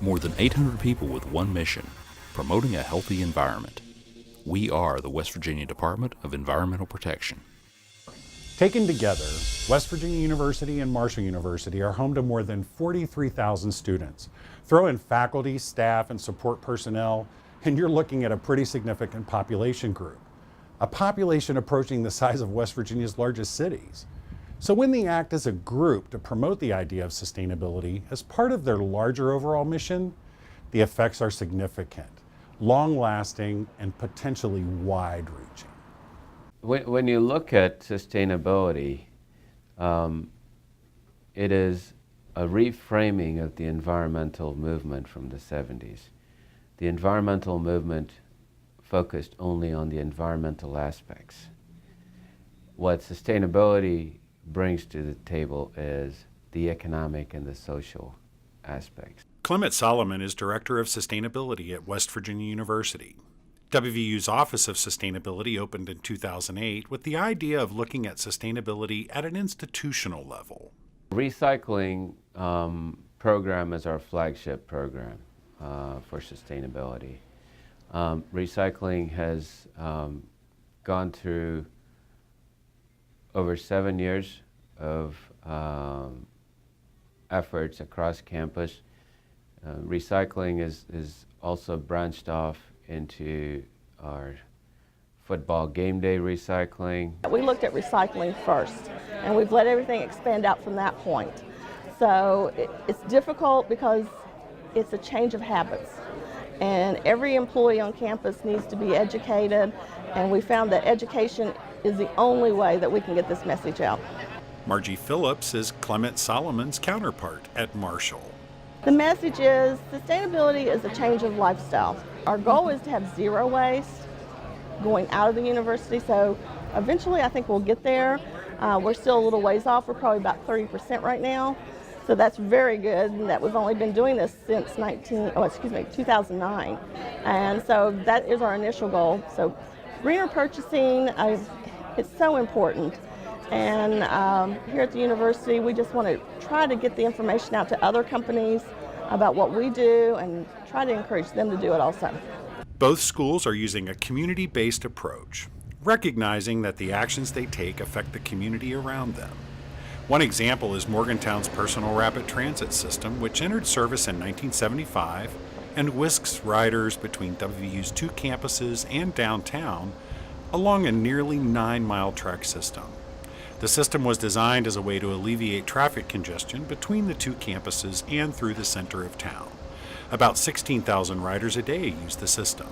More than 800 people with one mission, promoting a healthy environment. We are the West Virginia Department of Environmental Protection. Taken together, West Virginia University and Marshall University are home to more than 43,000 students. Throw in faculty, staff, and support personnel, and you're looking at a pretty significant population group. A population approaching the size of West Virginia's largest cities. So when they act as a group to promote the idea of sustainability as part of their larger overall mission, the effects are significant, long-lasting, and potentially wide-reaching. When you look at sustainability, it is a reframing of the environmental movement from the 70s. The environmental movement focused only on the environmental aspects. What sustainability brings to the table is the economic and the social aspects. Clement Solomon is Director of Sustainability at West Virginia University. WVU's Office of Sustainability opened in 2008 with the idea of looking at sustainability at an institutional level. Recycling program is our flagship program for sustainability. Recycling has gone through over 7 years of efforts across campus. Recycling is also branched off into our football game day recycling. We looked at recycling first, and we've let everything expand out from that point. So it's difficult because it's a change of habits, and every employee on campus needs to be educated, and we found that education is the only way that we can get this message out. Margie Phillips is Clement Solomon's counterpart at Marshall. The message is sustainability is a change of lifestyle. Our goal is to have zero waste going out of the university, so eventually I think we'll get there. We're still a little ways off. We're probably about 30% right now, so that's very good, and that we've only been doing this since 2009, and so that is our initial goal. So greener purchasing, it's so important. And here at the university, we just want to try to get the information out to other companies about what we do and try to encourage them to do it also. Both schools are using a community-based approach, recognizing that the actions they take affect the community around them. One example is Morgantown's personal rapid transit system, which entered service in 1975 and whisks riders between WVU's 2 campuses and downtown along a nearly 9-mile track system. The system was designed as a way to alleviate traffic congestion between the 2 campuses and through the center of town. About 16,000 riders a day use the system.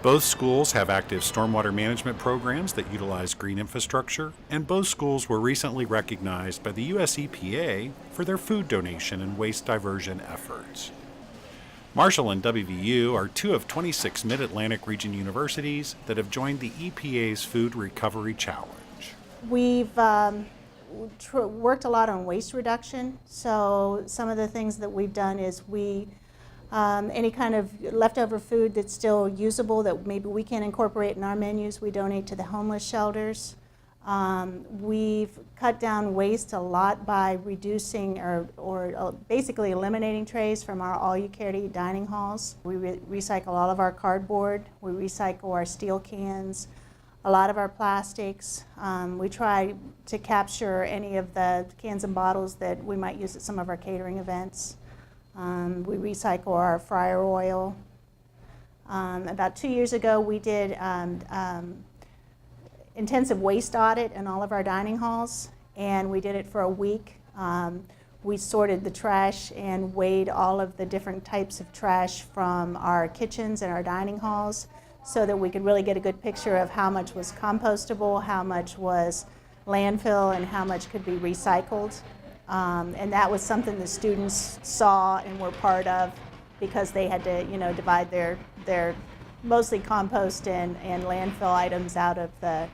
Both schools have active stormwater management programs that utilize green infrastructure, and both schools were recently recognized by the US EPA for their food donation and waste diversion efforts. Marshall and WVU are 2 of 26 Mid-Atlantic region universities that have joined the EPA's Food Recovery Challenge. We've worked a lot on waste reduction, so some of the things that we've done is any kind of leftover food that's still usable that maybe we can incorporate in our menus, we donate to the homeless shelters. We've cut down waste a lot by reducing or basically eliminating trays from our all-you-care-to-eat dining halls. We recycle all of our cardboard, we recycle our steel cans, a lot of our plastics. We try to capture any of the cans and bottles that we might use at some of our catering events. We recycle our fryer oil. About 2 years ago, we did intensive waste audit in all of our dining halls, and we did it for a week. We sorted the trash and weighed all of the different types of trash from our kitchens and our dining halls so that we could really get a good picture of how much was compostable, how much was landfill, and how much could be recycled. And that was something the students saw and were part of because they had to, divide their mostly compost and landfill items out of the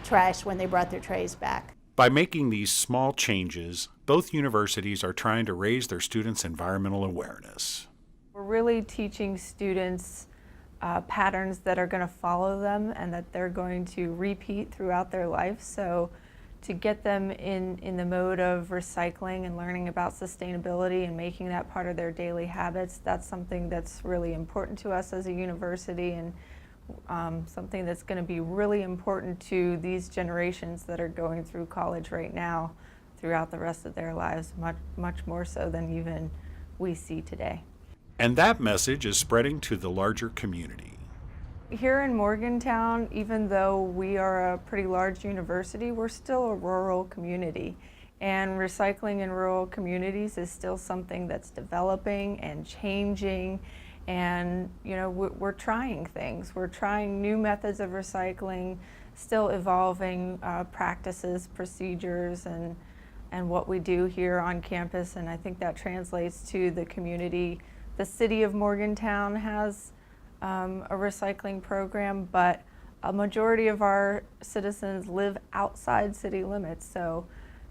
trash when they brought their trays back. By making these small changes, both universities are trying to raise their students' environmental awareness. We're really teaching students patterns that are going to follow them and that they're going to repeat throughout their life. So to get them in the mode of recycling and learning about sustainability and making that part of their daily habits, that's something that's really important to us as a university, and something that's going to be really important to these generations that are going through college right now throughout the rest of their lives, much more so than even we see today. And that message is spreading to the larger community. Here in Morgantown, even though we are a pretty large university, we're still a rural community. And recycling in rural communities is still something that's developing and changing. And we're trying things. We're trying new methods of recycling, still evolving practices, procedures, and what we do here on campus. And I think that translates to the community. The city of Morgantown has a recycling program, but a majority of our citizens live outside city limits. So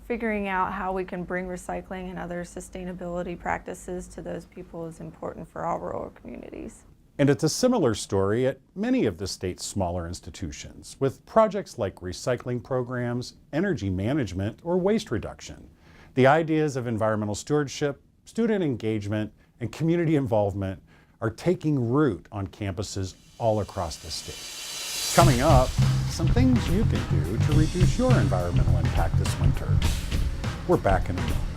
figuring out how we can bring recycling and other sustainability practices to those people is important for all rural communities. And it's a similar story at many of the state's smaller institutions, with projects like recycling programs, energy management, or waste reduction. The ideas of environmental stewardship, student engagement, and community involvement are taking root on campuses all across the state. Coming up, some things you can do to reduce your environmental impact this winter. We're back in a moment.